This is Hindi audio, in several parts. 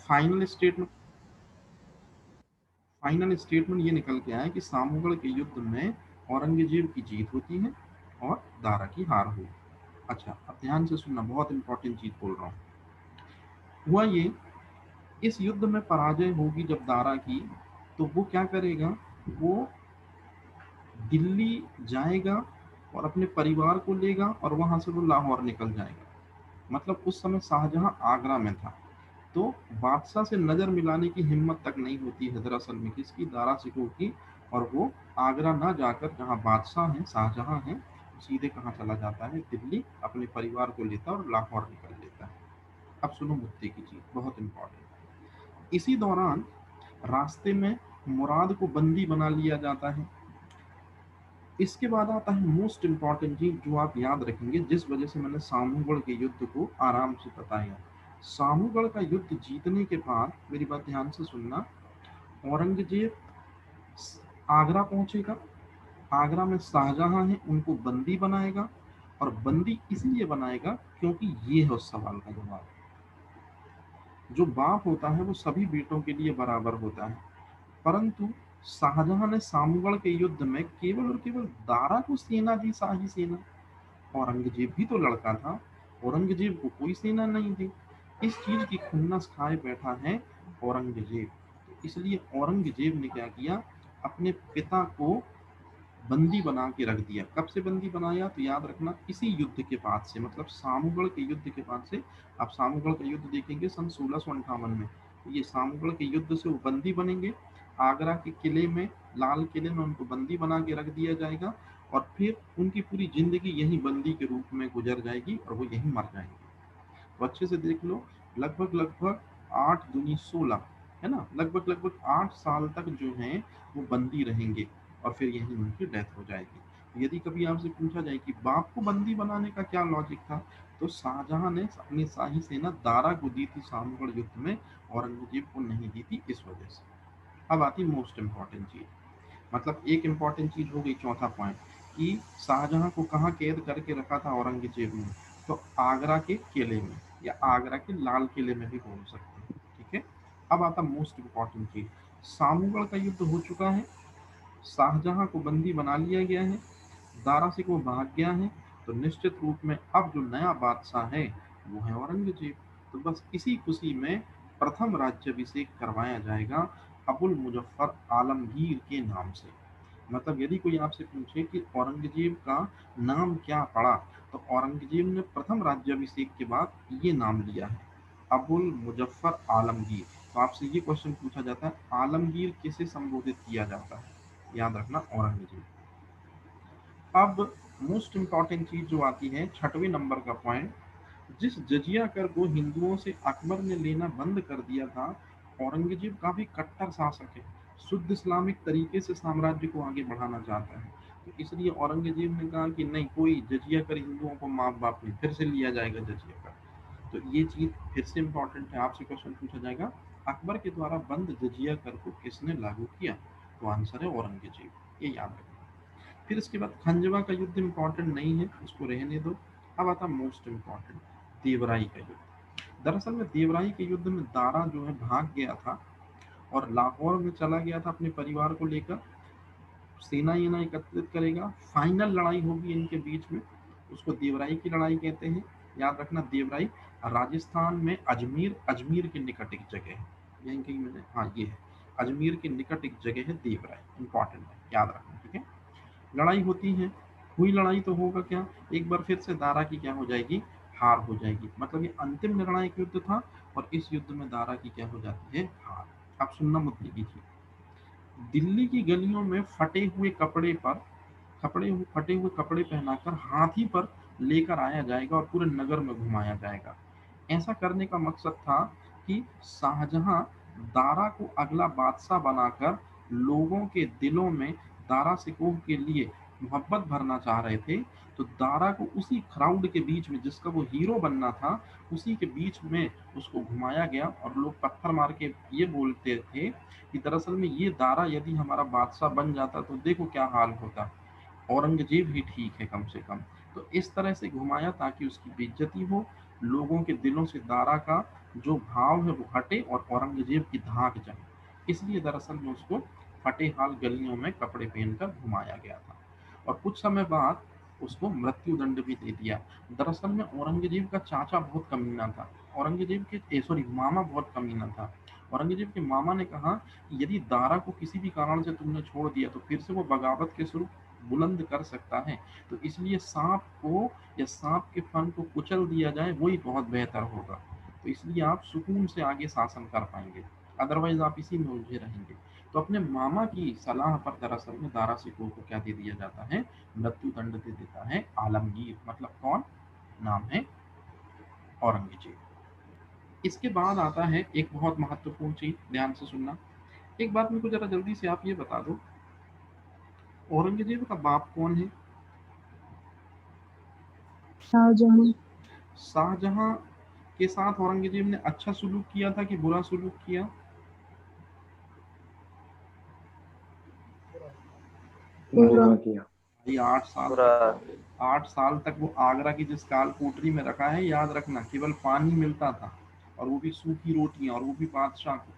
फाइनल स्टेटमेंट ये निकल के आया कि सामूगढ़ के युद्ध में औरंगजेब की जीत होती है और दारा की हार हुई। अच्छा, अब ध्यान से सुनना, बहुत इंपॉर्टेंट चीज बोल रहा हूँ। हुआ ये, इस युद्ध में पराजय होगी जब दारा की, तो वो क्या करेगा, वो दिल्ली जाएगा और अपने परिवार को लेगा और वहां से वो लाहौर निकल जाएगा। मतलब उस समय शाहजहां आगरा में था, तो बादशाह से नजर मिलाने की हिम्मत तक नहीं होती है दरअसल में किसकी, दारा सिकोह की। और वो आगरा ना जाकर जहाँ बादशाह हैं, शाहजहां हैं, सीधे कहाँ चला जाता है, दिल्ली, अपने परिवार को लेता है और लाहौर निकल लेता है। अब सुनो मुद्दे की चीज, बहुत इंपॉर्टेंट। इसी दौरान रास्ते में मुराद को बंदी बना लिया जाता है। इसके बाद आता है मोस्ट इंपॉर्टेंट चीज जो आप याद रखेंगे, जिस वजह से मैंने सामूगढ़ के युद्ध को आराम से बताया। सामूगढ़ का युद्ध जीतने के बाद, मेरी बात ध्यान से सुनना, औरंगजेब आगरा पहुंचेगा। आगरा में शाहजहां है, उनको बंदी बनाएगा। और बंदी इसलिए बनाएगा क्योंकि ये है उस सवाल का जवाब, जो बाप होता है वो सभी बेटों के लिए बराबर होता है। परंतु शाहजहां ने सामूगढ़ के युद्ध में केवल और केवल दारा को सेना दी, शाही सेना। औरंगजेब भी तो लड़का था, औरंगजेब को कोई सेना नहीं थी। इस चीज की खुन्नस खाए बैठा है औरंगजेब। तो इसलिए औरंगजेब ने क्या किया, अपने पिता को बंदी बना के रख दिया। कब से बंदी बनाया, तो याद रखना इसी युद्ध के बाद से, मतलब सामूगढ़ के युद्ध के बाद से। आप सामूगढ़ का युद्ध देखेंगे सन 1658 में, तो ये सामूगढ़ के युद्ध से वो बंदी बनेंगे। आगरा के किले में, लाल किले में उनको बंदी बना के रख दिया जाएगा। और फिर उनकी पूरी जिंदगी यही बंदी के रूप में गुजर जाएगी और वो यही मर जाएंगे। तो अच्छे से देख लो, लगभग लगभग 8 दूनी 16, है ना, लगभग लगभग 8 साल तक जो है वो बंदी रहेंगे और फिर यहीं उनकी डेथ हो जाएगी। यदि कभी आपसे पूछा जाए कि बाप को बंदी बनाने का क्या लॉजिक था, तो शाहजहां ने अपनी शाही सेना दारा को दी थी सामूगढ़ युद्ध में, औरंगजेब को नहीं दी थी, इस वजह से। अब आती मोस्ट इंपॉर्टेंट चीज, मतलब एक इंपॉर्टेंट चीज हो गई, चौथा पॉइंट, कि शाहजहां को कहाँ कैद करके रखा था औरंगजेब ने, तो आगरा के किले में या आगरा के लाल किले में भी बोल सकते हैं, ठीक है। अब आता मोस्ट इंपॉर्टेंट चीज, सामूगढ़ का युद्ध हो चुका है, शाहजहां को बंदी बना लिया गया है, दारा से वो भाग गया है, तो निश्चित रूप में अब जो नया बादशाह है वो है औरंगजेब। तो बस इसी खुशी में प्रथम राज्याभिषेक करवाया जाएगा अबुल मुजफ्फर आलमगीर के नाम से। मतलब यदि कोई आपसे पूछे कि औरंगजेब का नाम क्या पड़ा, तो औरंगजेब ने प्रथम राज्याभिषेक के बाद ये नाम लिया है, अबुल मुजफ्फर आलमगीर। तो आपसे ये क्वेश्चन पूछा जाता है, आलमगीर किसे संबोधित किया जाता है, याद रखना औरंगजेब। अब मोस्ट इंपॉर्टेंट चीज जो आती है, छठवें नंबर का पॉइंट, जिस जजिया कर को हिंदुओं से अकबर ने लेना बंद कर दिया था, औरंगजेब काफी कट्टर शासक है, शुद्ध इस्लामिक तरीके से साम्राज्य को आगे बढ़ाना चाहता है। तो इसलिए औरंगजेब ने कहा कि नहीं, कोई जजिया कर हिंदुओं को माफ बाप नहीं, फिर से लिया जाएगा जजिया कर। तो ये चीज फिर से इंपॉर्टेंट है, आपसे क्वेश्चन पूछा जाएगा, अकबर के द्वारा बंद जजिया कर को किसने लागू किया, तो आंसर है औरंगजेब, ये याद रखना। फिर इसके बाद खंजवा का युद्ध इंपॉर्टेंट नहीं है, उसको रहने दो। अब आता मोस्ट इंपॉर्टेंट, देवराई का युद्ध। दरअसल में देवराई के युद्ध में दारा जो है भाग गया था और लाहौर में चला गया था अपने परिवार को लेकर, सेना ये ना एकत्रित करेगा, फाइनल लड़ाई होगी इनके बीच में, उसको देवराई की लड़ाई कहते हैं। याद रखना, देवराई राजस्थान में अजमेर, अजमेर के निकट एक जगह है, यहीं कहीं मैंने, हाँ ये है, अजमेर के निकट एक जगह है देवराई, इंपॉर्टेंट है, याद रखना, ठीक है। लड़ाई होती है, हुई लड़ाई तो होगा क्या, एक बार फिर से दारा की क्या हो जाएगी, हार हो जाएगी। मतलब ये अंतिम निर्णायक युद्ध था और इस युद्ध में दारा की क्या हो जाती है, हार। अब सुनना मुद्दे की चीज, दिल्ली की गलियों में फटे हुए कपड़े पर, फटे हुए कपड़े पहनाकर हाथी पर लेकर आया जाएगा और पूरे नगर में घुमाया जाएगा। ऐसा करने का मकसद था कि शाहजहां दारा को अगला बादशाह बनाकर लोगों के दिलों में दारा सिकोह के लिए मोहब्बत भरना चाह रहे थे। तो दारा को उसी क्राउड के बीच में, जिसका वो हीरो बनना था, उसी के बीच में उसको घुमाया गया और लोग पत्थर मार के ये बोलते थे कि दरअसल में ये दारा यदि हमारा बादशाह बन जाता तो देखो क्या हाल होता, औरंगजेब ही ठीक है कम से कम। तो इस तरह से घुमाया ताकि उसकी बेइज्जती हो, लोगों के दिलों से दारा का जो भाव है वो हटे और औरंगजेब की धाक जाए, इसलिए दरअसल में उसको फटे हाल गलियों में कपड़े पहनकर घुमाया गया था। और कुछ समय बाद उसको मृत्यु दंड भी दे दिया। दरअसल में औरंगजेब का चाचा बहुत कमीना था। औरंगजेब के सॉरी मामा बहुत कमीना था। औरंगजेब के मामा ने कहा कि यदि दारा को किसी भी कारण से तुमने छोड़ दिया तो फिर से वो बगावत के स्वरूप बुलंद कर सकता है, तो इसलिए सांप को या सांप के फन को कुचल दिया जाए, वही बहुत बेहतर होगा। तो इसलिए आप सुकून से आगे शासन कर पाएंगे, अदरवाइज आप इसी में उलझे रहेंगे। तो अपने मामा की सलाह पर दरअसल में दारा सिकोह को क्या दे दिया जाता है, मृत्यु दंड दे देता है आलमगीर, मतलब कौन, नाम है औरंगजेब। इसके बाद आता है एक बहुत महत्वपूर्ण चीज, ध्यान से सुनना। एक बात मेरे को जरा जल्दी से आप ये बता दो, औरंगजेब का बाप कौन है? शाहजहां। शाहजहां के साथ औरंगजेब ने अच्छा सुलूक किया था कि बुरा सुलूक किया? पूरा। बुरा किया। भाई 8 साल पूरा। तक, 8 साल तक वो आगरा की जिस काल कोठरी में रखा है, याद रखना, केवल पानी मिलता था, और वो भी सूखी रोटियां, और वो भी बादशाह को।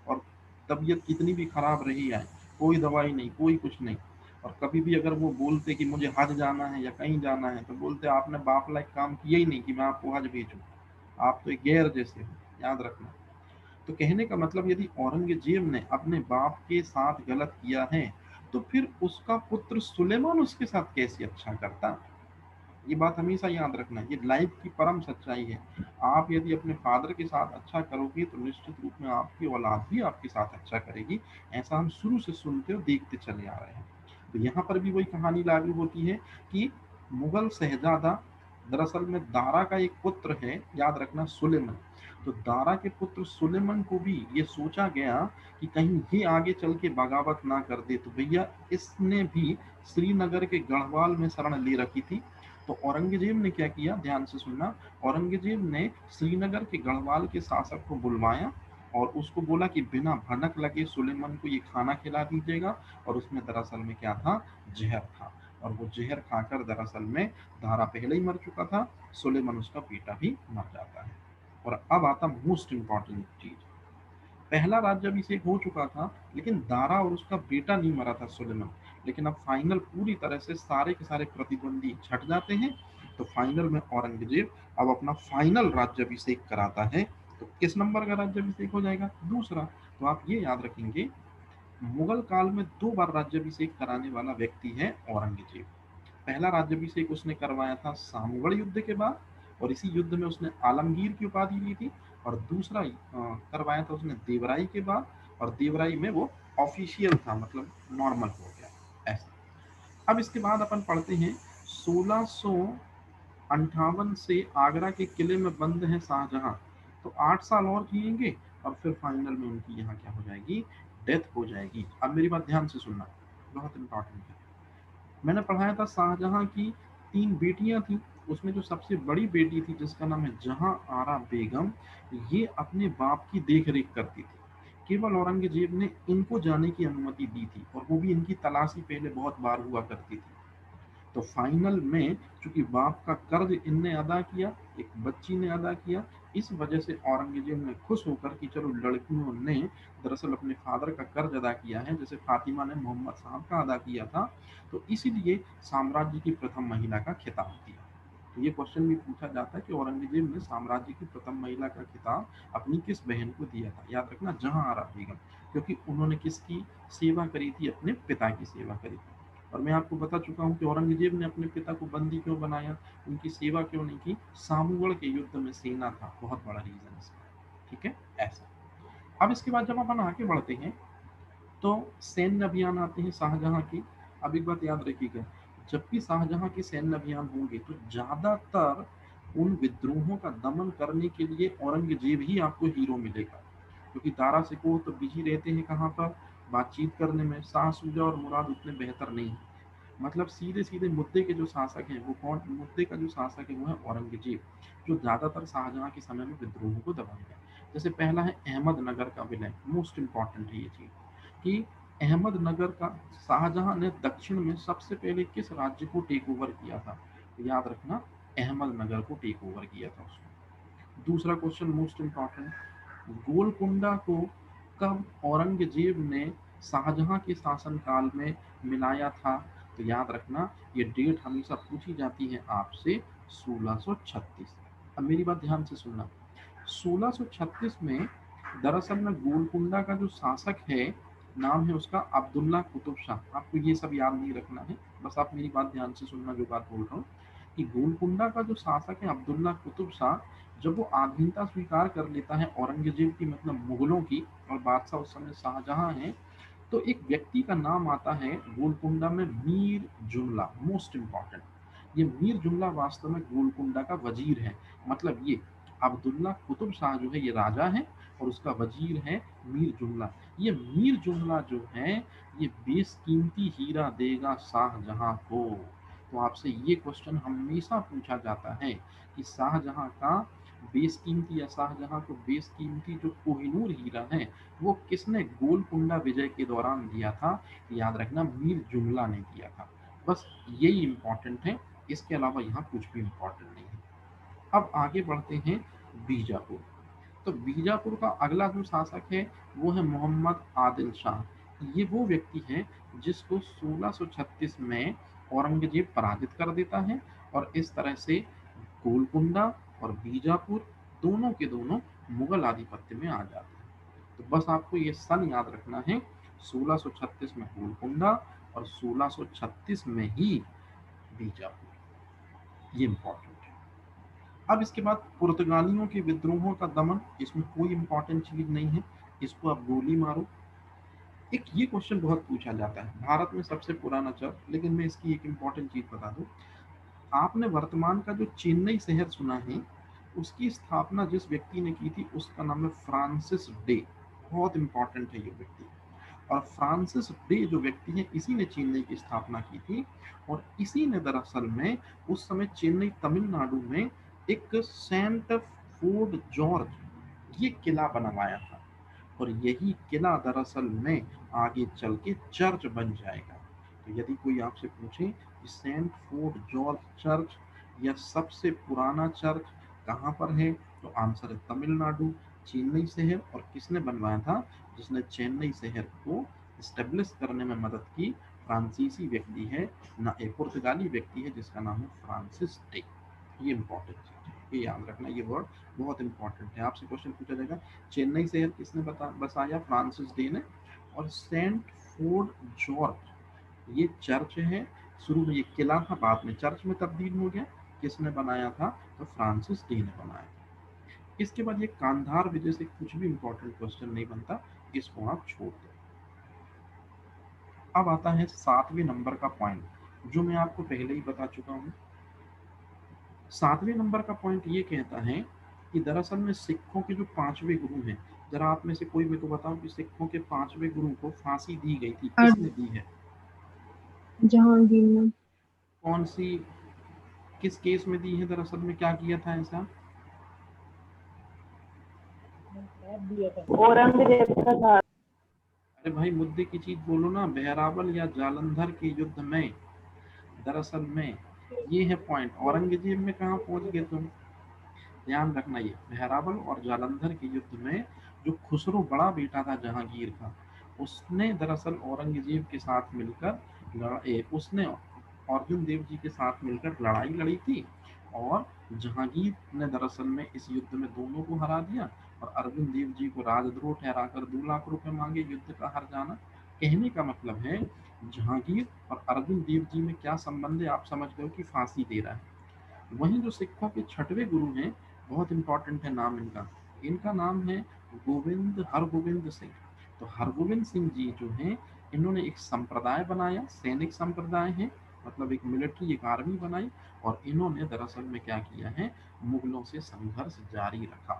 और तबीयत कितनी भी खराब रही है, कोई दवाई नहीं, कोई कुछ नहीं। और कभी भी अगर वो बोलते कि मुझे हज जाना है या कहीं जाना है, तो बोलते आपने बाप लायक काम किया ही नहीं कि मैं आपको हज भेजूं, आप तो एक गैर जैसे हो, याद रखना। तो कहने का मतलब, यदि औरंगजेब ने अपने बाप के साथ गलत किया है, तो फिर उसका पुत्र सुलेमान उसके साथ कैसे अच्छा करता? ये बात हमेशा याद रखना, ये लाइफ की परम सच्चाई है। आप यदि अपने फादर के साथ अच्छा करोगे तो निश्चित रूप में आपकी औलाद भी आपके साथ अच्छा करेगी। ऐसा हम शुरू से सुनते और देखते चले आ रहे हैं। तो यहाँ पर भी वही कहानी लागू होती है कि मुगल शहजादा, दरअसल में दारा का एक पुत्र है, याद रखना, सुलेमान। तो दारा के पुत्र सुलेमान को भी ये सोचा गया कि कहीं ये आगे चल के बगावत ना कर दे, तो भैया इसने भी श्रीनगर के गढ़वाल में शरण ले रखी थी। तो औरंगजेब ने क्या किया, ध्यान से सुनना, औरंगजेब ने श्रीनगर के गढ़वाल के शासक को बुलवाया और उसको बोला कि बिना भनक लगे सुलेमान को ये खाना खिला दीजिएगा। और उसमें दरअसल में क्या था, जहर था। और वो जहर खाकर दरअसल में दारा पहले ही मर चुका था, सुलेमान उसका बेटा भी मर जाता है। और अब आता मोस्ट इंपॉर्टेंट चीज, पहला राज्याभिषेक हो चुका था, लेकिन दारा और उसका बेटा नहीं मरा था, सुलेमान। लेकिन अब फाइनल पूरी तरह से सारे के सारे प्रतिद्वंदी छट जाते हैं। तो फाइनल में औरंगजेब अब अपना फाइनल राज्याभिषेक कराता है। तो किस नंबर का राज्याभिषेक हो जाएगा, दूसरा। तो आप ये याद रखेंगे, मुगल काल में 2 बार राज्याभिषेक कराने वाला व्यक्ति है औरंगजेब। पहला राज्याभिषेक उसने करवाया था सामूगढ़ युद्ध के बाद, और इसी युद्ध में उसने आलमगीर की उपाधि ली थी। और दूसरा करवाया था उसने देवराई के बाद, और देवराई में वो ऑफिशियल था, मतलब नॉर्मल हो गया ऐसा। अब इसके बाद अपन पढ़ते हैं, 1658 से आगरा के किले में बंद है शाहजहां। तो 8 साल और जिएंगे, और फिर फाइनल में उनकी यहाँ क्या हो जाएगी, डेथ हो जाएगी। अब मेरी बात ध्यान से सुनना, बहुत इंपॉर्टेंट है। मैंने पढ़ाया था शाहजहां की 3 बेटियां थी, उसमें जो सबसे बड़ी बेटी थी जिसका नाम है जहां आरा बेगम, ये अपने बाप की देख रेख करती थी। केवल औरंगजेब ने इनको जाने की अनुमति दी थी, और वो भी इनकी तलाशी पहले बहुत बार हुआ करती थी। तो फाइनल में चूंकि बाप का कर्ज इनने अदा किया, एक बच्ची ने अदा किया, इस वजह से औरंगजेब ने खुश होकर कि चलो लड़कियों ने दरअसल अपने फादर का कर्ज अदा किया है, जैसे फातिमा ने मोहम्मद साहब का अदा किया था, तो इसीलिए साम्राज्य की प्रथम महिला का खिताब दिया। तो ये क्वेश्चन भी पूछा जाता है कि औरंगजेब ने साम्राज्य की प्रथम महिला का खिताब अपनी किस बहन को दिया था, याद रखना, जहां आरा बेगम, क्योंकि उन्होंने किसकी सेवा करी थी, अपने पिता की सेवा करी थी। और मैं आपको बता चुका हूँ कि औरंगजेब ने अपने पिता को बंदी क्यों बनाया, उनकी सेवा क्यों नहीं की, सामूगढ़ के युद्ध में सेना था, बहुत बड़ा रीजन इसका, ठीक है ऐसा। अब इसके बाद जब अपन आगे बढ़ते हैं, तो सैन्य अभियान आते हैं शाहजहां के। अब एक बात याद रखिएगा, जब भी शाहजहां के सैन्य अभियान होंगे तो ज्यादातर उन विद्रोहों का दमन करने के लिए औरंगजेब ही आपको हीरो मिलेगा, क्योंकि दारा सिकोह तो बिजी रहते हैं कहाँ पर, बातचीत करने में। शाह सूजा और मुराद उतने बेहतर नहीं है। मतलब सीधे सीधे मुद्दे के जो शासक हैं, वो कौन, मुद्दे का जो शासक है वो है औरंगजेब, जो ज्यादातर शाहजहां के समय में विद्रोहों को दबाएगा। जैसे पहला है अहमदनगर का विलय, मोस्ट इंपॉर्टेंट है ये चीज, कि अहमदनगर का शाहजहां ने दक्षिण में सबसे पहले किस राज्य को टेक ओवर किया था, तो याद रखना, अहमदनगर को टेक ओवर किया था उसने। दूसरा क्वेश्चन मोस्ट इंपॉर्टेंट, गोलकुंडा को कब औरंगजेब ने शाहजहां के शासनकाल में मिलाया था? तो याद रखना ये डेट हमेशा पूछी जाती है आपसे, 1636। अब मेरी बात ध्यान से सुनना, 1636 में दरअसल में गोलकुंडा का जो शासक है, नाम है उसका अब्दुल्ला कुतुब शाह। आपको ये सब याद नहीं रखना है, बस आप मेरी बात ध्यान से सुनना जो बात बोल रहा हूँ, कि गोलकुंडा का जो शासक है अब्दुल्ला कुतुब शाह, जब वो आधीनता स्वीकार कर लेता है औरंगजेब की, मतलब मुगलों की, और बादशाह उस समय शाहजहां है, तो एक व्यक्ति का नाम आता है गोलकुंडा में, मीर जुमला। मोस्ट इंपॉर्टेंट, ये मीर जुमला वास्तव में गोलकुंडा का वजीर है। मतलब ये अब्दुल्ला कुतुब शाह जो है ये राजा है, और उसका वजीर है मीर जुमला। ये मीर जुमला जो है ये बेशकीमती हीरा देगा शाहजहां को। तो आपसे ये क्वेश्चन हमेशा पूछा जाता है कि शाहजहां का बेशकीमती, या शाहजहां को बेशकीमती जो कोहिनूर हीरा है वो किसने गोलकुंडा विजय के दौरान दिया था? याद रखना मीर जुमला ने दिया था। बस यही इंपॉर्टेंट है, इसके अलावा यहाँ कुछ भी इंपॉर्टेंट नहीं है। अब आगे बढ़ते हैं बीजापुर। तो बीजापुर का अगला जो शासक है वो है मोहम्मद आदिल शाह। ये वो व्यक्ति है जिसको 1636 में औरंगजेब पराजित कर देता है, और इस तरह से गोलकुंडा और बीजापुर दोनों के दोनों मुगल आधिपत्य में आ जाते हैं। तो बस आपको ये सन याद रखना है, 1636 में गोलकुंडा और 1636 में ही बीजापुर। ये इंपॉर्टेंट है। अब इसके बाद पुर्तगालियों के विद्रोहों का दमन, इसमें कोई इंपॉर्टेंट चीज नहीं है, इसको आप गोली मारो। एक ये क्वेश्चन बहुत पूछा जाता है, भारत में सबसे पुराना चर्च, लेकिन मैं इसकी एक इंपॉर्टेंट चीज बता दूं, आपने वर्तमान का जो चेन्नई शहर सुना है, उसकी स्थापना जिस व्यक्ति ने की थी उसका नाम है फ्रांसिस डे। बहुत इंपॉर्टेंट है ये व्यक्ति। और फ्रांसिस डे जो व्यक्ति है, इसी ने चेन्नई की स्थापना की थी, और इसी ने दरअसल में उस समय चेन्नई तमिलनाडु में एक सेंट फोर्ट जॉर्ज ये किला बनवाया था, और यही किला दरअसल में आगे चल के चर्च बन जाएगा। तो यदि कोई आपसे पूछे कि सेंट फोर्ट जॉर्ज चर्च या सबसे पुराना चर्च कहाँ पर है, तो आंसर है तमिलनाडु, चेन्नई शहर। और किसने बनवाया था? जिसने चेन्नई शहर को स्टेब्लिश करने में मदद की, फ्रांसीसी व्यक्ति है ना, एक पुर्तगाली व्यक्ति है जिसका नाम है फ्रांसिस डे। ये इंपॉर्टेंट चीज है, ये याद रखना, ये वर्ड बहुत इंपॉर्टेंट है। आपसे क्वेश्चन पूछा जाएगा चेन्नई शहर किसने बसाया? फ्रांसिस डे ने। और सेंट फोर्ट जॉर्ज ये चर्च है, शुरू में ये किला था, बाद में चर्च में तब्दील हो गया। किसने बनाया था? तो फ्रांसिस डे ने बनाया था। इसके बाद ये कांधार विजय से कुछ भी इंपॉर्टेंट क्वेश्चन नहीं बनता, इसको आप छोड़ दो। अब आता है 7वें नंबर का पॉइंट, जो मैं आपको पहले ही बता चुका हूँ। 7वें नंबर का पॉइंट ये कहता है कि दरअसल में सिखों के जो 5वें गुरु हैं, जरा आप में से कोई मेरे को बताओ कि सिखों के 5वें गुरु को फांसी दी गई थी, और किसने दी है? जहांगीर ने। कौन सी, किस केस में दी है? दरअसल में क्या किया था ऐसा? औरंगजेब का था। अरे भाई मुद्दे की चीज बोलो ना, बहरावल या जालंधर के युद्ध में। दरअसल में ये है पॉइंट, औरंगजेब में कहाँ पहुंच गए तुम? ध्यान रखना, ये बहरावल और जालंधर के युद्ध में जो खुसरो बड़ा बेटा था जहांगीर का, उसने दरअसल औरंगजेब के साथ मिलकर उसने अर्जुन देव जी के साथ मिलकर लड़ाई लड़ी थी, और जहांगीर ने दरअसल में इस युद्ध में दोनों को हरा दिया, और अर्जुन देव जी को राजद्रोह ठहराकर 2 लाख रुपए मांगे युद्ध का हार जाना। कहने का मतलब है जहांगीर और अर्जुन देव जी में क्या संबंध है, आप समझ गए कि फांसी दे रहा है। वहीं जो सिखों के 6वें गुरु हैं, बहुत इंपॉर्टेंट है नाम इनका, इनका नाम है गोविंद हरगोविंद सिंह। तो हरगोविंद सिंह जी जो हैं, इन्होंने एक संप्रदाय बनाया, सैनिक संप्रदाय है, मतलब एक मिलिट्री, एक आर्मी बनाई, और इन्होंने दरअसल में क्या किया है, मुगलों से संघर्ष जारी रखा।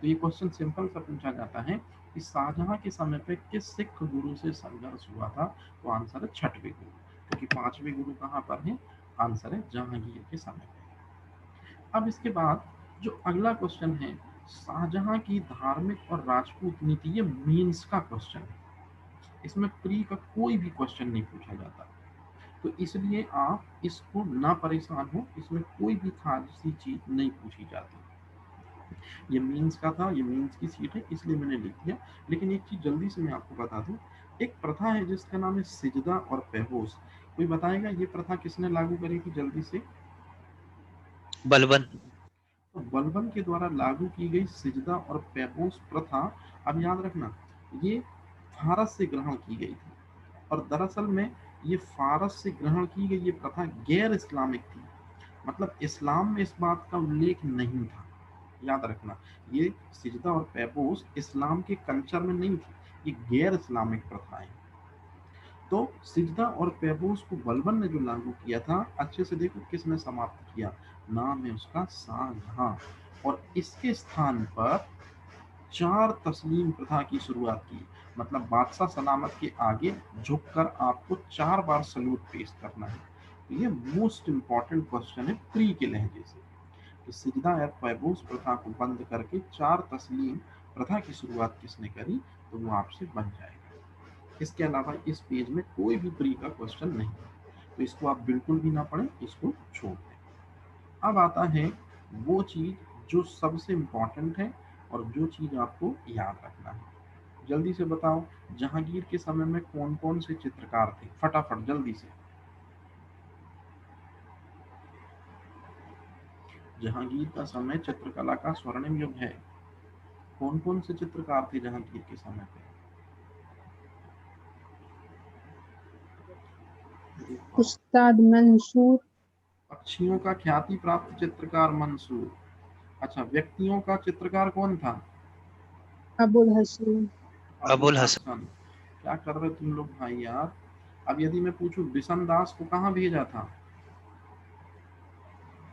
तो ये क्वेश्चन सिंपल सा पूछा जाता है कि शाहजहां के समय पे किस सिख गुरु से संघर्ष हुआ था? तो आंसर है 6वें गुरु, क्योंकि 5वें गुरु कहाँ पर है? आंसर है जहांगीर के समय पे। अब इसके बाद जो अगला क्वेश्चन है, शाहजहां की धार्मिक और राजपूत नीति, ये मेंस का क्वेश्चन है, इसमें प्री का कोई भी क्वेश्चन नहीं पूछा जाता। तो इसलिए आप इसको ना परेशान हो, इसमें कोई भी खासी चीज नहीं पूछी जाती। ये मीन्स का था, ये मीन्स की सीट है इसलिए मैंने लिख दिया। लेकिन एक चीज जल्दी से मैं आपको बता दूं, एक प्रथा है जिसका नाम है सिजदा और पैबोस। कोई बताएगा ये प्रथा किसने लागू करी थी जल्दी से? बलबन। तो बलबन के द्वारा लागू की गई सिजदा और पैबोस प्रथा, अब याद रखना, ये फारस से ग्रहण की गई थी। और दरअसल में ये फारस से ग्रहण की गई ये प्रथा गैर इस्लामिक थी, मतलब इस्लाम में इस बात का उल्लेख नहीं था। याद रखना, ये सिजदा और पैबोस इस्लाम के कल्चर में नहीं थी, ये गैर इस्लामिक प्रथाएं। तो सिजदा और पैबोस को बलबन ने जो लागू किया था, अच्छे से देखो किसने समाप्त किया, नाम है उसका शाहजहां। और इसके स्थान पर चार तस्लीम प्रथा की शुरुआत की, मतलब बादशाह सलामत के आगे झुककर आपको 4 बार सल्यूट पेश करना है। तो ये मोस्ट इंपॉर्टेंट क्वेश्चन है प्री के लहजे से, कि सिजदा या पैबोस प्रथा को बंद करके 4 तस्लीम प्रथा की शुरुआत किसने करी, तो वो आपसे बन जाएगा। इसके अलावा इस पेज में कोई भी प्री का क्वेश्चन नहीं है, तो इसको आप बिल्कुल भी ना पढ़ें, इसको छोड़ दें। अब आता है वो चीज जो सबसे इम्पोर्टेंट है और जो चीज आपको याद रखना है। जल्दी से बताओ, जहांगीर के समय में कौन कौन से चित्रकार थे, फटाफट जल्दी से। जहांगीर का समय चित्रकला का स्वर्णिम युग है। कौन कौन से चित्रकार थे जहांगीर के समय पे? उस्ताद मंसूर, पक्षियों का ख्याति प्राप्त चित्रकार मंसूर। अच्छा, व्यक्तियों का चित्रकार कौन था? अबुल हसन, अबुल अबुल हसन। हसन। क्या कर रहे तुम लोग भाई यार? अब यदि मैं पूछूं बिशन दास को कहाँ भेजा था?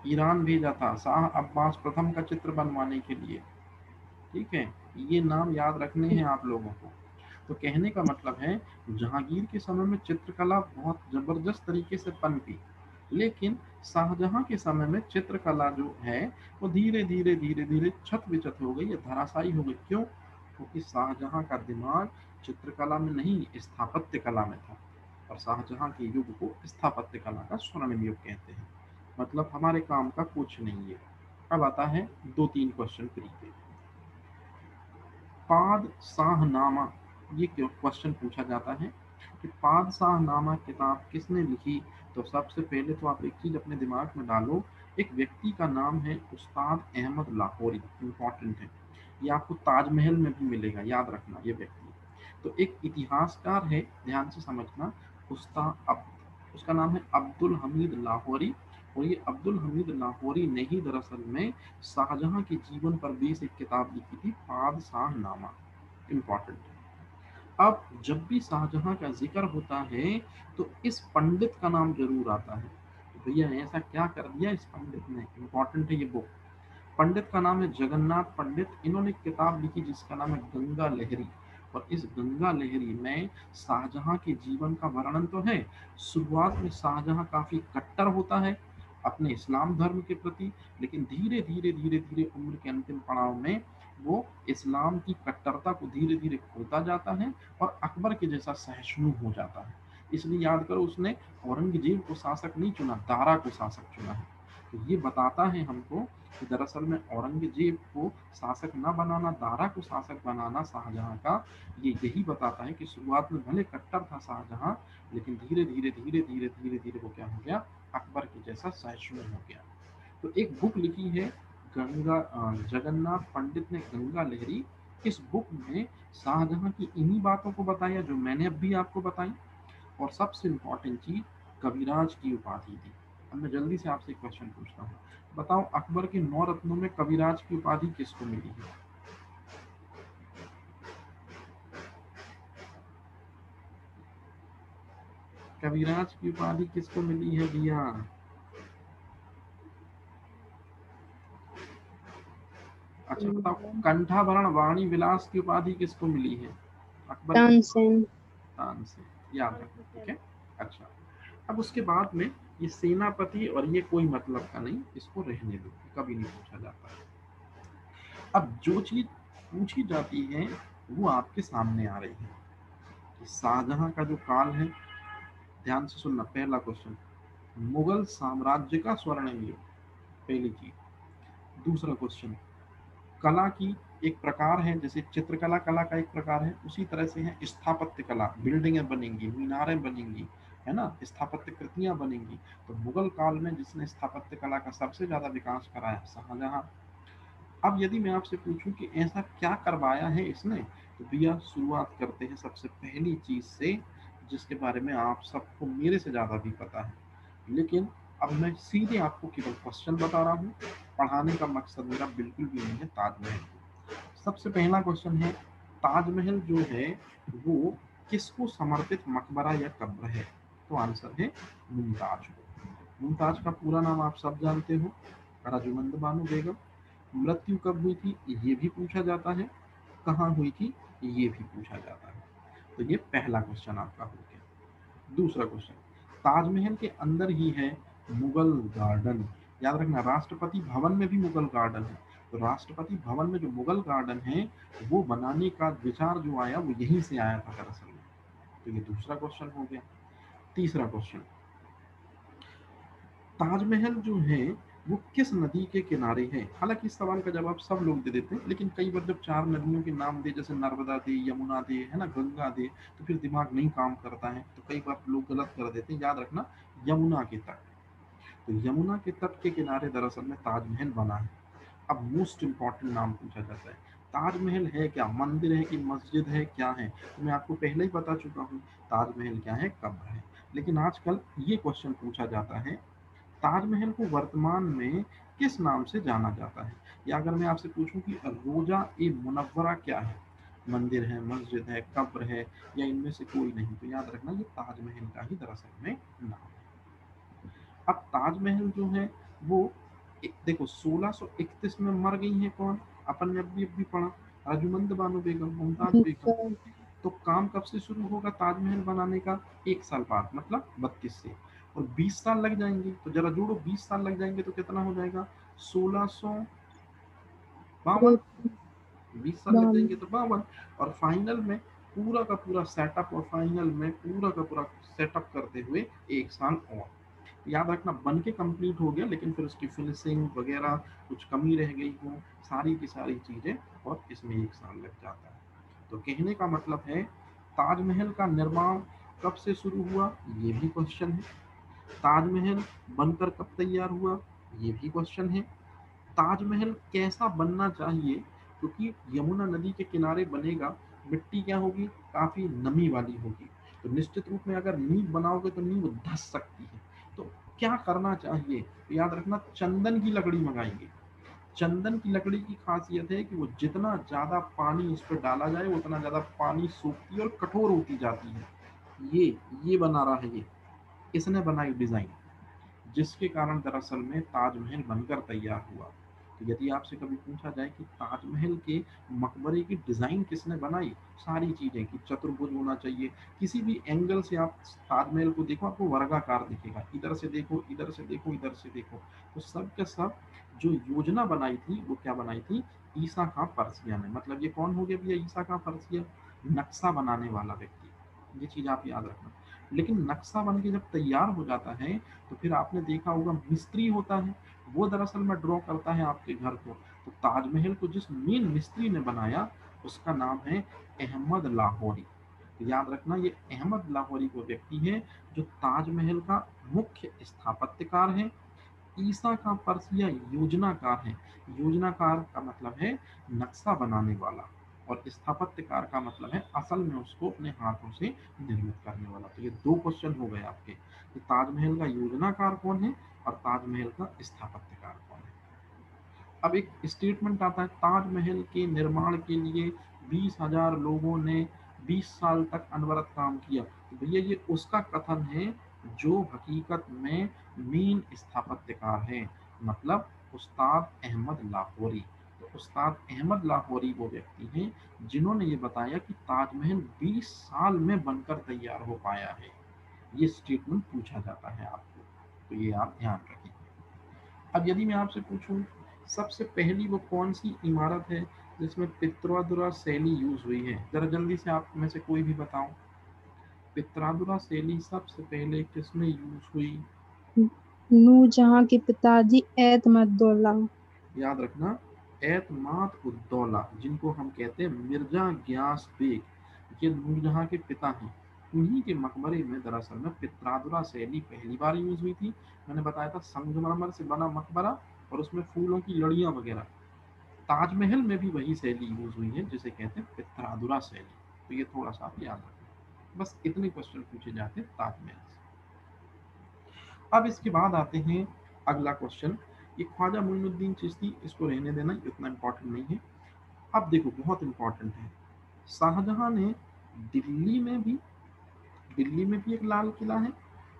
ईरान भेजा था, शाह अब्बास प्रथम का चित्र बनवाने के लिए। ठीक है, ये नाम याद रखने हैं आप लोगों को। तो कहने का मतलब है, जहांगीर के समय में चित्रकला बहुत जबरदस्त तरीके से पनपी, लेकिन शाहजहां के समय में चित्रकला जो है वो धीरे धीरे धीरे धीरे छत विचत हो गई या धराशायी हो गई। क्यों? क्योंकि शाहजहां का दिमाग चित्रकला में नहीं, स्थापत्य कला में था। और शाहजहां के युग को स्थापत्य कला का स्वर्णिम युग कहते हैं, मतलब हमारे काम का कुछ नहीं है। अब आता है 2-3 क्वेश्चन प्री के। पाद शाहनामा, ये क्यों क्वेश्चन पूछा जाता है कि पाद शाहनामा किताब किसने लिखी? तो सबसे पहले तो आप एक चीज अपने दिमाग में डालो, एक व्यक्ति का नाम है उस्ताद अहमद लाहौरी। इंपॉर्टेंट है, ये आपको ताजमहल में भी मिलेगा, याद रखना ये व्यक्ति। तो एक इतिहासकार है, ध्यान से समझना, उस्ताद उसका नाम है अब्दुल हमीद लाहौरी। और ये अब्दुल हमीद लाहौरी ने ही दरअसल में शाहजहां के जीवन पर बेस एक किताब लिखी थी, पादशाहनामा। इम्पॉर्टेंट है। अब जब भी शाहजहां का जिक्र होता है तो इस पंडित का नाम जरूर आता है। तो भैया ऐसा क्या कर दिया इस पंडित ने? इम्पॉर्टेंट है ये बुक। पंडित का नाम है जगन्नाथ पंडित। इन्होंने एक किताब लिखी जिसका नाम है गंगा लहरी। और इस गंगा लहरी में शाहजहां के जीवन का वर्णन तो है। शुरुआत में शाहजहां काफी कट्टर होता है अपने इस्लाम धर्म के प्रति, लेकिन धीरे धीरे धीरे धीरे उम्र के अंतिम पड़ाव में वो इस्लाम की कट्टरता को धीरे धीरे खोता जाता है और अकबर के जैसा सहिष्णु हो जाता है। इसलिए याद करो, उसने औरंगजेब को शासक नहीं चुना, दारा को शासक चुना है। तो ये बताता है हमको कि दरअसल में औरंगजेब को शासक न बनाना, दारा को शासक बनाना शाहजहां का, ये यही बताता है कि शुरुआत में भले कट्टर था शाहजहां, लेकिन धीरे धीरे धीरे धीरे धीरे धीरे वो क्या हो गया, अकबर के जैसा सहिष्णु हो गया। तो एक बुक लिखी है गंगा जगन्नाथ पंडित ने, गंगा लहरी। इस बुक में शाहजहां की इन्हीं बातों को बताया जो मैंने अब भी आपको बताई। और सबसे इम्पोर्टेंट चीज, कविराज की उपाधि दी। अब मैं जल्दी से आपसे एक क्वेश्चन पूछता हूँ, बताओ अकबर के 9 रत्नों में कविराज की उपाधि किसको मिली है? कविराज की उपाधि किसको मिली है भैया? अच्छा बताओ, कंठाभरण वाणी विलास की उपाधि किसको मिली है अकबर के? तानसेन, तानसेन, याद रखना, ठीक है। अच्छा, अब उसके बाद में ये सेनापति और ये कोई मतलब का नहीं, इसको रहने दो, कभी नहीं पूछा जाता है। अब जो चीज पूछी जाती है वो आपके सामने आ रही है कि शाहजहां का जो काल है, ध्यान से सुनना, पहला क्वेश्चन, मुगल साम्राज्य का स्वर्णिम युग, पहली चीज। दूसरा क्वेश्चन, कला की एक प्रकार है, जैसे चित्रकला कला का एक प्रकार है, उसी तरह से है स्थापत्य कला। बिल्डिंगें बनेंगी, मीनारें बनेंगी, है ना, स्थापत्य कृतियां बनेंगी। तो मुगल काल में जिसने स्थापत्य कला का सबसे ज्यादा विकास कराया, शाहजहां। अब यदि मैं आपसे पूछूं कि ऐसा क्या करवाया है इसने, तो भैया शुरुआत करते हैं सबसे पहली चीज से, जिसके बारे में आप सबको मेरे से ज्यादा भी पता है, लेकिन अब मैं सीधे आपको केवल क्वेश्चन बता रहा हूँ। पढ़ाने का मकसद मेरा बिल्कुल भी नहीं है ताजमहल। सबसे पहला क्वेश्चन है, ताजमहल जो है वो किसको समर्पित मकबरा या कब्र है? तो आंसर है मुमताज को। मुमताज का पूरा नाम आप सब जानते हो, रजुमंद बानो बेगम। मृत्यु कब हुई थी ये भी पूछा जाता है, कहाँ हुई थी ये भी पूछा जाता है। तो ये पहला क्वेश्चन आपका हो गया। दूसरा क्वेश्चन, ताजमहल के अंदर ही है मुगल गार्डन। याद रखना, राष्ट्रपति भवन में भी मुगल गार्डन है। तो राष्ट्रपति भवन में जो मुगल गार्डन है वो बनाने का विचार जो आया वो यहीं से आया था दरअसल में। तो ये दूसरा क्वेश्चन हो गया। तीसरा क्वेश्चन, ताजमहल जो है वो किस नदी के किनारे है? हालांकि इस सवाल का जवाब सब लोग दे देते हैं, लेकिन कई बार जब चार नदियों के नाम दे, जैसे नर्मदा दे, यमुना दे, है ना, गंगा दे, तो फिर दिमाग नहीं काम करता है, तो कई बार लोग गलत कर देते हैं। याद रखना, यमुना के तट। तो यमुना के तट के किनारे दरअसल में ताजमहल बना है। अब मोस्ट इंपॉर्टेंट नाम पूछा जाता है, ताजमहल है क्या, मंदिर है कि मस्जिद है, क्या है? तो मैं आपको पहले ही बता चुका हूँ, ताजमहल क्या है, कब्र है। लेकिन आजकल ये क्वेश्चन पूछा जाता है, ताजमहल को वर्तमान में किस नाम से जाना जाता है? या अगर मैं आपसे पूछूं कि रोजा ए मुनव्वरा क्या है, मंदिर है, मस्जिद है, कब्र है, या इनमें से कोई नहीं? तो याद रखना, ये ताजमहल का ही दरअसल में नाम है। अब ताजमहल जो है वो देखो 1631 में मर गई है कौन? अपन ने अभी पढ़ा, अर्जुमंद बानो बेगम, मुमताज बेगम। मुमताज। तो काम कब से शुरू होगा ताजमहल बनाने का? 1 साल बाद, मतलब 32 से। और 20 साल लग जाएंगे, तो जरा जोड़ो, 20 साल लग जाएंगे तो कितना हो जाएगा? 1652। 20 साल लग बावन। जाएंगे तो 52। और फाइनल में पूरा का पूरा सेटअप, और फाइनल में पूरा का पूरा सेटअप करते हुए 1 साल और। याद रखना, बन के कंप्लीट हो गया, लेकिन फिर उसकी फिनिशिंग वगैरह कुछ कमी रह गई हो, सारी की सारी चीजें, और इसमें 1 साल लग जाता है। तो कहने का मतलब है, ताजमहल का निर्माण कब से शुरू हुआ ये भी क्वेश्चन है। ताजमहल बनकर कब तैयार हुआ ये भी क्वेश्चन है। ताजमहल कैसा बनना चाहिए, क्योंकि यमुना नदी के किनारे बनेगा, मिट्टी क्या होगी, काफी नमी वाली होगी। तो निश्चित रूप में अगर नींव बनाओगे तो नींव धंस सकती है। तो क्या करना चाहिए? तो याद रखना, चंदन की लकड़ी मंगाएंगे। चंदन की लकड़ी की खासियत है कि वो जितना ज्यादा पानी उस पर डाला जाए उतना ज्यादा पानी सूखती है और कठोर होती जाती है। ये बना रहा है, ये इसने बनाई डिजाइन, जिसके कारण दरअसल में ताजमहल बनकर तैयार हुआ। तो यदि आपसे कभी पूछा जाए कि ताजमहल के मकबरे की डिजाइन किसने बनाई, सारी चीजें कि चतुर्भुज होना चाहिए, किसी भी एंगल से आप ताजमहल को देखो आपको वर्गाकार दिखेगा, इधर से देखो, इधर से देखो, इधर से देखो, तो सब के सब जो योजना बनाई थी वो क्या बनाई थी? ईसा खां पर्सिया ने। मतलब ये कौन हो गया भैया ईसा खां पर्सिया? नक्शा बनाने वाला व्यक्ति। ये चीज आप याद रखना। लेकिन नक्शा बन के जब तैयार हो जाता है, तो फिर आपने देखा होगा मिस्त्री होता है, वो दरअसल में ड्रॉ करता है आपके घर को। तो ताजमहल को जिस मेन मिस्त्री ने बनाया उसका नाम है अहमद लाहौरी। तो याद रखना, ये अहमद लाहौरी वो व्यक्ति है जो ताजमहल का मुख्य स्थापत्यकार है। ईसा का पर्सिया योजनाकार है। योजनाकार का मतलब है नक्शा बनाने वाला, और स्थापत्यकार का मतलब है असल में उसको अपने हाथों से निर्मित करने वाला। तो ये दो क्वेश्चन हो गए आपके, कि ताजमहल का योजनाकार कौन है और ताजमहल का स्थापत्यकार कौन है। अब एक स्टेटमेंट आता है, ताजमहल के निर्माण के लिए 20,000 लोगों ने 20 साल तक अनवरत काम किया। तो भैया ये उसका कथन है जो हकीकत में मेन स्थापत्यकार है, मतलब उस्ताद अहमद लाहौरी। तो उस्ताद अहमद लाहौरी वो व्यक्ति हैं जिन्होंने ये बताया कि ताजमहल 20 साल में बनकर तैयार हो पाया है। ये स्टेटमेंट पूछा जाता है आपको, तो ये आप ध्यान रखें। अब यदि मैं आपसे पूछूं, सबसे पहली वो कौन सी इमारत है जिसमें पित्रोदुरा शैली यूज हुई है? जरा जल्दी से आप में से कोई भी बताओ, पित्रोदुरा शैली सबसे पहले किसमें यूज हुई? नूरजहां के पिताजी एतमद्दौला। याद रखना, एतमाद उद्दौला, जिनको हम कहते हैं मिर्जा ग्यास बेग, ये नूरजहां के पिता हैं। उन्हीं के मकबरे में दरअसल में पित्रादुरा शैली पहली बार यूज हुई थी। मैंने बताया था संगमरमर से बना मकबरा और उसमें फूलों की लड़ियां वगैरह। ताजमहल में भी वही शैली यूज हुई है जिसे कहते हैं पित्रादुरा शैली। तो ये थोड़ा सा आप याद रखना। बस इतने क्वेश्चन पूछे जाते हैं ताजमहल से। अब इसके बाद आते हैं अगला क्वेश्चन। ये ख्वाजा मोइनुद्दीन चिश्ती, इसको रहने देना, इतना इंपॉर्टेंट नहीं है। अब देखो बहुत इंपॉर्टेंट है। शाहजहां ने दिल्ली में भी दिल्ली में भी एक लाल किला है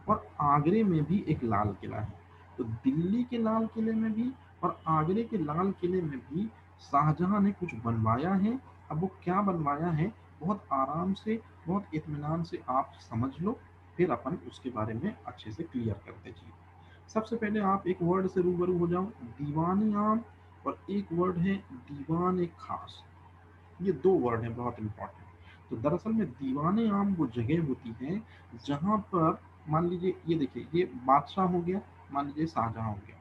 और आगरे में भी एक लाल किला है। तो दिल्ली के लाल किले में भी और आगरे के लाल किले में भी शाहजहां ने कुछ बनवाया है। अब वो क्या बनवाया है, बहुत आराम से, बहुत इत्मीनान से आप समझ लो, फिर अपन उसके बारे में अच्छे से क्लियर करते जाइए। सबसे पहले आप एक वर्ड से रूबरू हो जाओ, दीवानी आम, और एक वर्ड है दीवान खास। ये दो वर्ड हैं बहुत इंपॉर्टेंट। तो दरअसल में दीवाने आम वो जगह होती है जहां पर, मान लीजिए ये देखिए, ये बादशाह हो गया, मान लीजिए शाहजहां हो गया,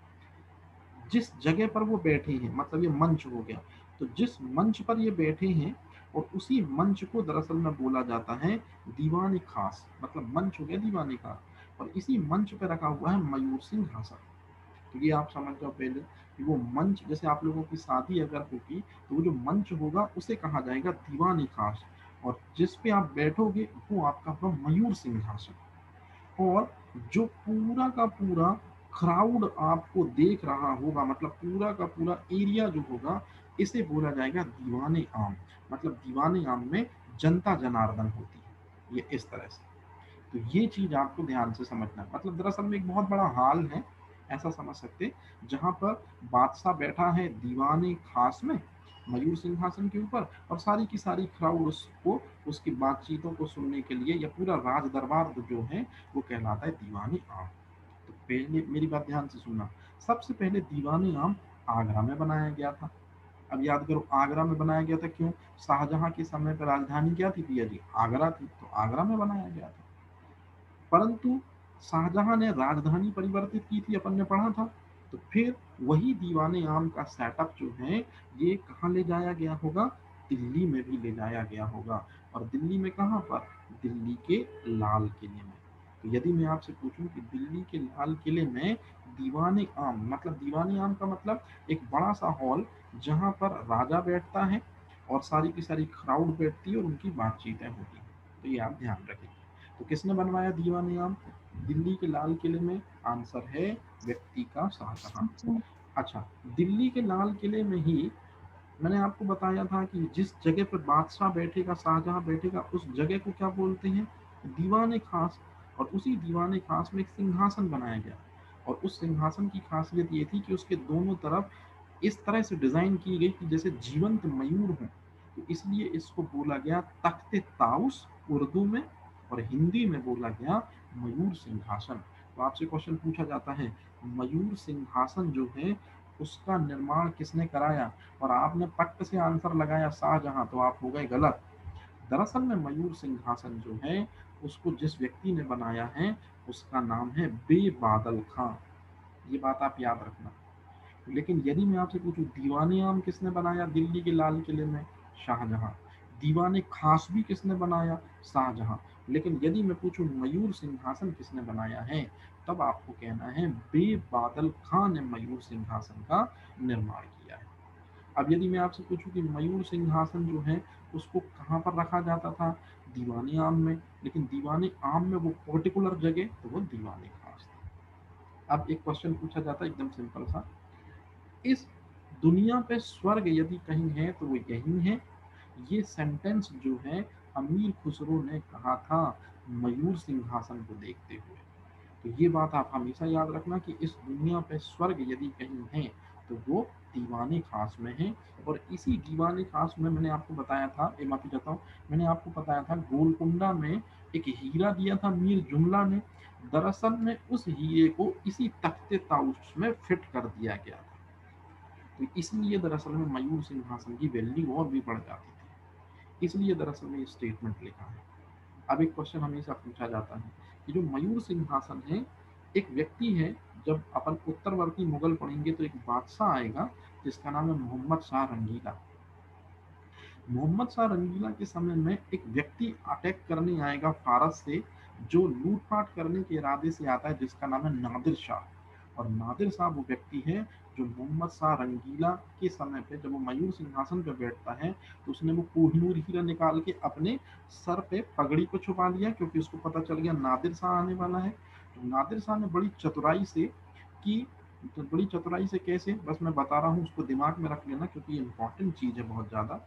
जिस जगह पर वो बैठे हैं, मतलब ये मंच हो गया, तो जिस मंच पर ये बैठे हैं और उसी मंच को दरअसल में बोला जाता है दीवान खास, मतलब मंच हो गया दीवान खास। और इसी मंच पर रखा हुआ है मयूर सिंहासन। तो ये आप समझ जाओ पहले कि वो मंच, जैसे आप लोगों की शादी अगर होगी तो वो जो मंच होगा उसे कहा जाएगा दीवान खास, और जिस पे आप बैठोगे वो आपका होगा मयूर सिंहासन। और जो पूरा का पूरा क्राउड आपको देख रहा होगा, मतलब पूरा का पूरा एरिया जो होगा, इसे बोला जाएगा दीवाने आम। मतलब दीवाने आम में जनता जनार्दन होती है, ये इस तरह से। तो ये चीज आपको ध्यान से समझना है। मतलब दरअसल में एक बहुत बड़ा हॉल है, ऐसा समझ सकते, जहां पर बादशाह बैठा है दीवाने खास में मयूर सिंहासन के ऊपर, और सारी की सारी क्राउड उसको, उसकी बातचीतों को सुनने के लिए, या पूरा राज दरबार जो है वो कहलाता है दीवाने आम। तो पहले मेरी बात ध्यान से सुनना। सबसे पहले दीवाने आम आगरा में बनाया गया था। अब याद करो आगरा में बनाया गया था, क्यों? शाहजहां के समय पर राजधानी क्या थी भैया जी? आगरा थी, तो आगरा में बनाया गया था। परंतु शाहजहां ने राजधानी परिवर्तित की थी, अपन ने पढ़ा था। तो फिर वही दीवाने आम का सेटअप जो है, ये कहाँ ले जाया गया होगा? दिल्ली में भी ले जाया गया होगा। और दिल्ली में कहाँ पर? दिल्ली के लाल किले में। तो यदि मैं आपसे पूछूं कि दिल्ली के लाल किले में दीवाने आम, मतलब दीवाने आम का मतलब एक बड़ा सा हॉल जहां पर राजा बैठता है और सारी की सारी क्राउड बैठती है और उनकी बातचीतें होती हैं। तो ये आप ध्यान रखें। तो किसने बनवाया दीवान आम? दिल्ली के लाल किले में। आंसर है व्यक्ति का शाहजहां। अच्छा। अच्छा, दिल्ली के लाल किले में ही मैंने आपको बताया था कि जिस जगह पर बादशाह बैठेगा, शाहजहां बैठेगा, उस जगह को क्या बोलते हैं? दीवाने खास। और उसी दीवाने खास में एक सिंहासन बनाया गया, और उस सिंहासन की खासियत ये थी कि उसके दोनों तरफ इस तरह से डिजाइन की गई कि जैसे जीवंत मयूर हों। तो इसलिए इसको बोला गया तख्त ताउस उर्दू में, और हिंदी में बोला गया मयूर सिंहासन। तो आपसे क्वेश्चन पूछा जाता है, मयूर सिंहासन जो है उसका निर्माण किसने कराया? और आपने पट्ट से आंसर लगाया शाहजहां, तो आप हो गए गलत। दरअसल में मयूर सिंहासन जो है उसको जिस व्यक्ति ने बनाया है उसका नाम है बेबादल खां। ये बात आप याद रखना। लेकिन यदि मैं आपसे पूछूं दीवाने आम किसने बनाया दिल्ली के लाल किले में? शाहजहां। दीवाने खास भी किसने बनाया? शाहजहां। लेकिन यदि मैं पूछूं मयूर सिंहासन किसने बनाया है, तब आपको कहना है बेबादल खां ने मयूर सिंहासन का निर्माण किया है। अब यदि मैं आपसे पूछूं कि मयूर सिंहासन जो है उसको कहाँ पर रखा जाता था? दीवाने आम में। लेकिन दीवाने आम में वो पर्टिकुलर जगह, तो वो दीवाने खास था। अब एक क्वेश्चन पूछा जाता है एकदम सिंपल सा, इस दुनिया पे स्वर्ग यदि कहीं है तो वो यही है। ये सेंटेंस जो है अमीर खुसरो ने कहा था मयूर सिंहासन को देखते हुए। तो ये बात आप हमेशा याद रखना कि इस दुनिया पे स्वर्ग यदि कहीं है तो वो दीवाने खास में है। और इसी दीवाने खास में मैंने आपको बताया था, एक माफी चाहता हूँ, मैंने आपको बताया था गोलकुंडा में एक हीरा दिया था मीर जुमला ने। दरअसल में उस हीरे को इसी तख्ते ताउस में फिट कर दिया गया था। तो इसलिए दरअसल में मयूर सिंहासन की वैल्यू और भी बढ़ जाती थी। इसलिए दरअसल में ये स्टेटमेंट लिखा है। अब एक क्वेश्चन हमेशा पूछा जाता है कि जो मयूर सिंहासन है एक व्यक्ति है, जब अपन उत्तरवर्ती मुगल पढ़ेंगे तो एक बादशाह आएगा जिसका नाम है मोहम्मद शाह रंगीला। मोहम्मद शाह रंगीला के समय में एक व्यक्ति अटैक करने आएगा फारस से, जो लूटपाट करने के इरादे से आता है, जिसका नाम है नादिर शाह। और नादिर शाह वो व्यक्ति है जो मोहम्मद शाह रंगीला के समय पे, जब वो मयूर सिंहासन पे बैठता है, तो उसने वो कोहिनूर हीरा निकाल के अपने सर पे पगड़ी को छुपा लिया, क्योंकि उसको पता चल गया नादिर शाह आने वाला है। तो नादिर शाह ने बड़ी चतुराई से की। तो बड़ी चतुराई से कैसे, बस मैं बता रहा हूँ, उसको दिमाग में रख लेना क्योंकि ये इंपॉर्टेंट चीज़ है बहुत ज़्यादा।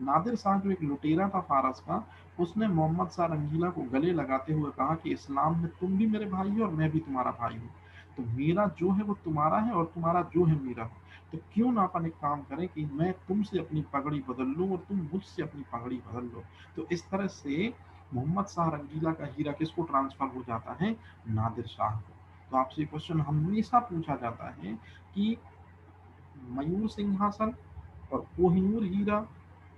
नादिर शाह जो एक लुटेरा था फारस का, उसने मोहम्मद शाह रंगीला को गले लगाते हुए कहा कि इस्लाम में तुम भी मेरे भाई हो और मैं भी तुम्हारा भाई हूँ, तो मेरा जो है वो तुम्हारा है और तुम्हारा जो है मेरा है। तो क्यों ना अपन एक काम करें कि मैं तुमसे अपनी पगड़ी बदल लूँ और तुम मुझसे अपनी पगड़ी बदल लो। तो इस तरह से मोहम्मद शाह रंगीला का हीरा किसको ट्रांसफर हो जाता है, नादिर शाह को। तो आपसे क्वेश्चन हमेशा पूछा जाता है कि मयूर सिंहासन और कोहिनूर हीरा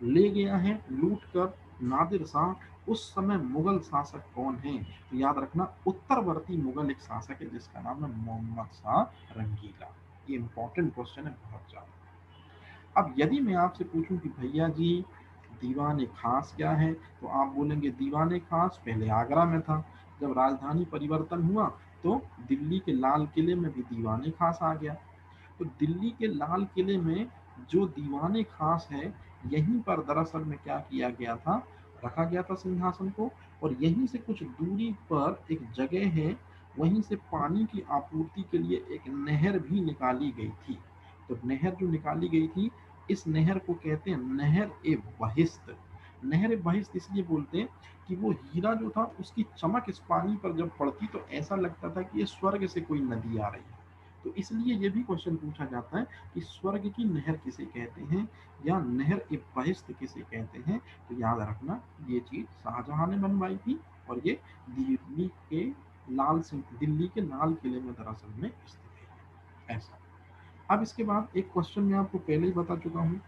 ले गया है लूट कर नादिर शाह, उस समय मुगल शासक कौन है? तो याद रखना, उत्तरवर्ती मुगल एक शासक है जिसका नाम है मोहम्मद शाह रंगीला। ये इंपॉर्टेंट क्वेश्चन है बहुत ज्यादा। अब यदि मैं आपसे पूछूं कि भैया जी दीवान खास क्या है, तो आप बोलेंगे दीवान खास पहले आगरा में था, जब राजधानी परिवर्तन हुआ तो दिल्ली के लाल किले में भी दीवान खास आ गया। तो दिल्ली के लाल किले में जो दीवाने खास है, यहीं पर दरअसल में क्या किया गया था, रखा गया था सिंहासन को। और यहीं से कुछ दूरी पर एक जगह है, वहीं से पानी की आपूर्ति के लिए एक नहर भी निकाली गई थी। तो नहर जो निकाली गई थी, इस नहर को कहते हैं नहर ए बहिश्त। नहर ए बहिश्त इसलिए बोलते हैं कि वो हीरा जो था उसकी चमक इस पानी पर जब पड़ती तो ऐसा लगता था कि ये स्वर्ग से कोई नदी आ रही है। तो इसलिए ये भी क्वेश्चन पूछा जाता है कि स्वर्ग की नहर किसे कहते हैं या नहर ए बहिश्त किसे कहते हैं। तो याद रखना, ये चीज शाहजहां ने बनवाई थी और ये दिल्ली के लाल किले में दरअसल में स्थित है ऐसा। अब इसके बाद एक क्वेश्चन मैं आपको पहले ही बता चुका हूँ,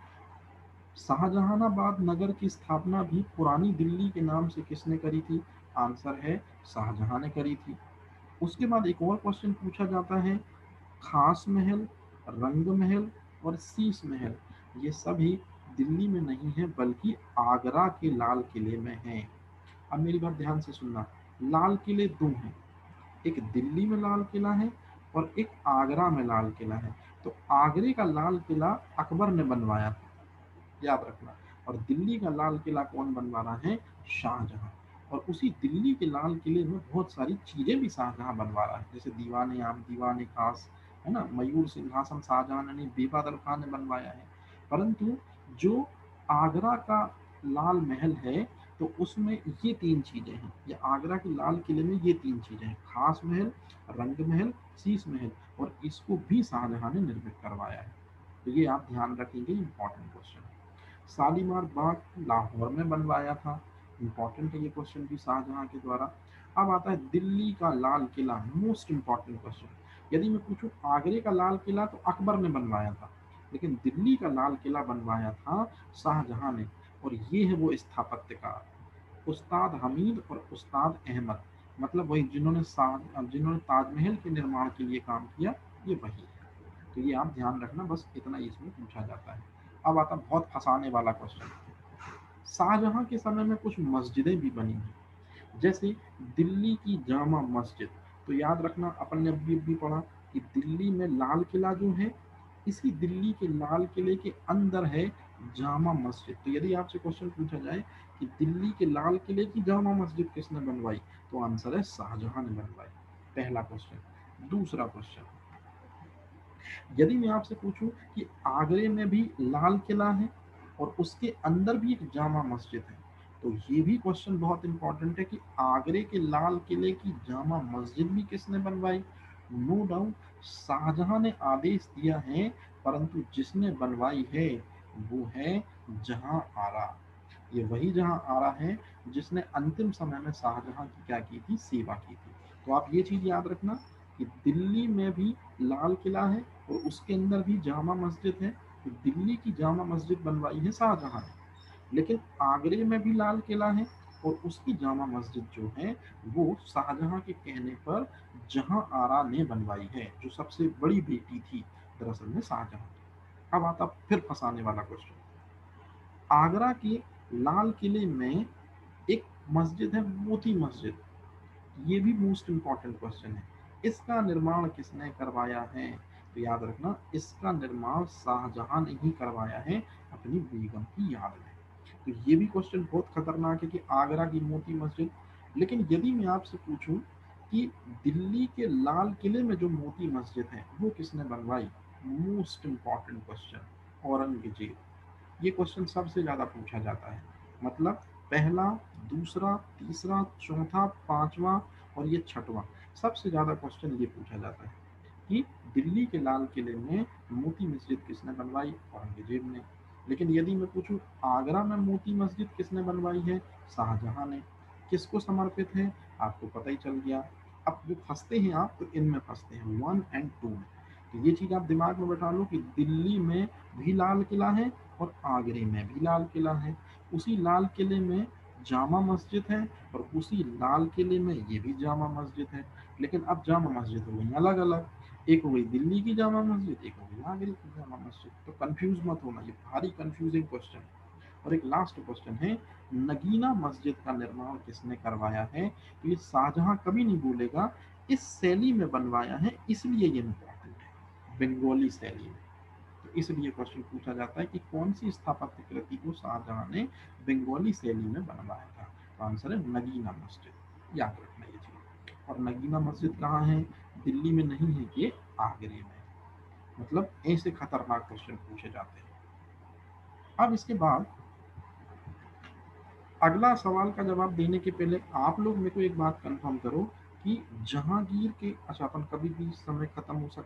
शाहजहानाबाद नगर की स्थापना भी पुरानी दिल्ली के नाम से किसने करी थी? आंसर है शाहजहां ने करी थी। उसके बाद एक और क्वेश्चन पूछा जाता है, खास महल, रंग महल और शीश महल, ये सभी दिल्ली में नहीं है बल्कि आगरा के लाल किले में है। अब मेरी बात ध्यान से सुनना, लाल किले दो हैं, एक दिल्ली में लाल किला है और एक आगरा में लाल किला है। तो आगरे का लाल किला अकबर ने बनवाया था, याद रखना। और दिल्ली का लाल किला कौन बनवा रहा है? शाहजहां। और उसी दिल्ली के लाल किले में बहुत सारी चीजें भी शाहजहां बनवा रहा है, जैसे दीवाने आम, दीवाने खास, है ना, मयूर सिंहासन शाहजहां ने, बेबादल खान ने बनवाया है। परंतु जो आगरा का लाल महल है, तो उसमें ये तीन चीजें हैं, ये आगरा के लाल किले में ये तीन चीजें हैं, खास महल, रंग महल, शीश महल, और इसको भी शाहजहां ने निर्मित करवाया है। तो ये आप ध्यान रखेंगे, इंपॉर्टेंट क्वेश्चन। शालीमार बाग लाहौर में बनवाया था, इंपॉर्टेंट है ये क्वेश्चन भी शाहजहां के द्वारा। अब आता है दिल्ली का Lal Qila, most important question. यदि मैं पूछूं आगरे का लाल किला तो अकबर ने बनवाया था, लेकिन दिल्ली का लाल किला बनवाया था शाहजहां ने। और ये है वो स्थापत्यकार, उस्ताद हमीद और उस्ताद अहमद, मतलब वही जिन्होंने ताजमहल के निर्माण के लिए काम किया, ये वही है। तो ये आप ध्यान रखना, बस इतना ही इसमें पूछा जाता है। अब आता बहुत फंसाने वाला क्वेश्चन, शाहजहां के समय में कुछ मस्जिदें भी बनी हैं, जैसे दिल्ली की जामा मस्जिद। तो याद रखना, अपन ने अभी पढ़ा कि दिल्ली में लाल किला जो है, इसी दिल्ली के लाल किले के अंदर है जामा मस्जिद। तो यदि आपसे क्वेश्चन पूछा जाए कि दिल्ली के लाल किले की जामा मस्जिद किसने बनवाई, तो आंसर है शाहजहां ने बनवाई। पहला क्वेश्चन। दूसरा क्वेश्चन, यदि मैं आपसे पूछूं कि आगरे में भी लाल किला है और उसके अंदर भी एक जामा मस्जिद है, तो ये भी क्वेश्चन बहुत इंपॉर्टेंट है कि आगरे के लाल किले की जामा मस्जिद भी किसने बनवाई? नो डाउट शाहजहां ने आदेश दिया है, परंतु जिसने बनवाई है वो है जहां आरा। ये वही जहां आरा है जिसने अंतिम समय में शाहजहां की क्या की थी, सेवा की थी। तो आप ये चीज याद रखना कि दिल्ली में भी लाल किला है और उसके अंदर भी जामा मस्जिद है। तो दिल्ली की जामा मस्जिद बनवाई है शाहजहां ने, लेकिन आगरे में भी लाल किला है और उसकी जामा मस्जिद जो है वो शाहजहां के कहने पर जहां आरा ने बनवाई है, जो सबसे बड़ी बेटी थी दरअसल में शाहजहां। अब आता फिर फंसाने वाला क्वेश्चन। आगरा के लाल किले में एक मस्जिद है मोती मस्जिद, ये भी मोस्ट इंपॉर्टेंट क्वेश्चन है। इसका निर्माण किसने करवाया है? तो याद रखना, इसका निर्माण शाहजहां ने ही करवाया है अपनी बेगम की याद में। तो ये भी क्वेश्चन बहुत खतरनाक है कि आगरा की मोती मस्जिद। लेकिन यदि मैं आपसे पूछूं कि दिल्ली के लाल किले में जो मोती मस्जिद है वो किसने बनवाई, मोस्ट इंपॉर्टेंट क्वेश्चन, औरंगजेब। ये क्वेश्चन सबसे ज्यादा पूछा जाता है। मतलब पहला, दूसरा, तीसरा, चौथा, पांचवा और ये छठवां, सबसे ज्यादा क्वेश्चन ये पूछा जाता है कि दिल्ली के लाल किले में मोती मस्जिद किसने बनवाई, औरंगजेब ने। लेकिन यदि मैं पूछूं आगरा में मोती मस्जिद किसने बनवाई है, शाहजहां ने। किसको समर्पित है, आपको पता ही चल गया। अब जो फंसते हैं आप, तो इनमें फंसते हैं 1 और 2 में। तो ये चीज आप दिमाग में बैठा लो कि दिल्ली में भी लाल किला है और आगरे में भी लाल किला है। उसी लाल किले में जामा मस्जिद है और उसी लाल किले में ये भी जामा मस्जिद है। लेकिन अब जामा मस्जिद हो गई अलग अलग, एक हो गई दिल्ली की जामा मस्जिद, एक हो गई आगरे की जामा मस्जिद। तो कंफ्यूज मत होना, ये भारी कंफ्यूजिंग क्वेश्चन है। और एक लास्ट क्वेश्चन है, नगीना मस्जिद का निर्माण किसने करवाया है? तो ये शाहजहां कभी नहीं बोलेगा, इस शैली में बनवाया है, इसलिए ये इम्पोर्टेंट है, बंगाली शैली में। तो इसलिए क्वेश्चन पूछा जाता है कि कौन सी स्थापत्य कृति को शाहजहां ने बंगाली शैली में बनवाया था? तो आंसर है नगीना मस्जिद, याद रखना ये चीज। और नगीना मस्जिद कहाँ है? दिल्ली में नहीं है, ये आगरे में। मतलब ऐसे खतरनाक क्वेश्चन पूछे जाते हैं। अब इसके बाद अगला सवाल का जवाब देने के पहले आप लोग मेरे को एक बात कंफर्म करो कि जहांगीर के, अच्छा अपन कभी भी समय खत्म हो सकता